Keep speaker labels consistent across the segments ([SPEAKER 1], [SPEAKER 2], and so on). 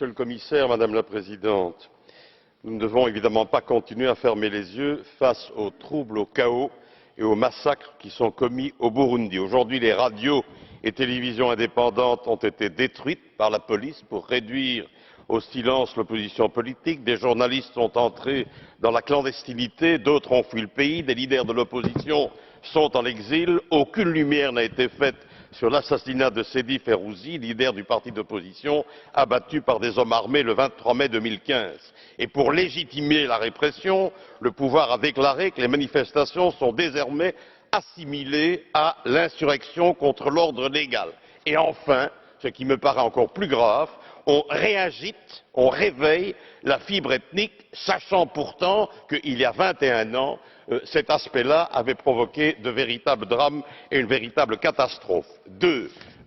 [SPEAKER 1] Monsieur le Commissaire, Madame la Présidente, nous ne devons évidemment pas continuer à fermer les yeux face aux troubles, au chaos et aux massacres qui sont commis au Burundi. Aujourd'hui, les radios et télévisions indépendantes ont été détruites par la police pour réduire au silence l'opposition politique. Des journalistes sont entrés dans la clandestinité, d'autres ont fui le pays, des leaders de l'opposition sont en exil. Aucune lumière n'a été faite sur l'assassinat de Sedi Ferrouzi, leader du parti d'opposition, abattu par des hommes armés le 23 mai 2015. Et pour légitimer la répression, le pouvoir a déclaré que les manifestations sont désormais assimilées à l'insurrection contre l'ordre légal. Et enfin, ce qui me paraît encore plus grave, on réagite, on réveille la fibre ethnique, sachant pourtant qu'il y a 21 ans, cet aspect-là avait provoqué de véritables drames et une véritable catastrophe.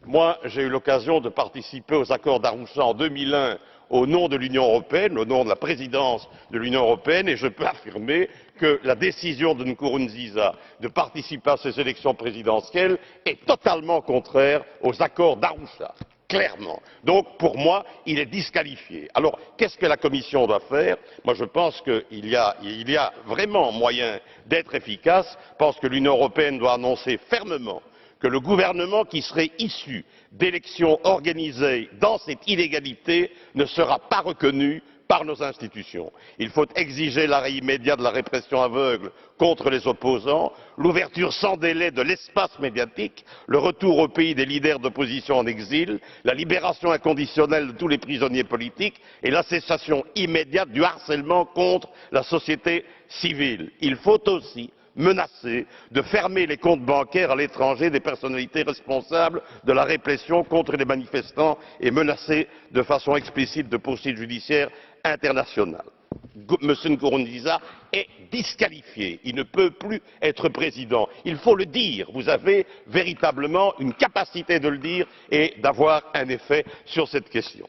[SPEAKER 1] Moi, j'ai eu l'occasion de participer aux accords d'Arusha en 2001 au nom de l'Union européenne, au nom de la présidence de l'Union européenne, et je peux affirmer que la décision de Nkurunziza de participer à ces élections présidentielles est totalement contraire aux accords d'Arusha. Clairement. Donc, pour moi, il est disqualifié. Alors, qu'est-ce que la Commission doit faire? Moi, je pense qu'il y a vraiment moyen d'être efficace. Je pense que l'Union européenne doit annoncer fermement que le gouvernement qui serait issu d'élections organisées dans cette illégalité ne sera pas reconnu par nos institutions. Il faut exiger l'arrêt immédiat de la répression aveugle contre les opposants, l'ouverture sans délai de l'espace médiatique, le retour au pays des leaders d'opposition en exil, la libération inconditionnelle de tous les prisonniers politiques et la cessation immédiate du harcèlement contre la société civile. Il faut aussi menacer de fermer les comptes bancaires à l'étranger des personnalités responsables de la répression contre les manifestants et menacer de façon explicite de poursuites judiciaires internationales. M. Nkurunziza est disqualifié, il ne peut plus être président. Il faut le dire, vous avez véritablement une capacité de le dire et d'avoir un effet sur cette question.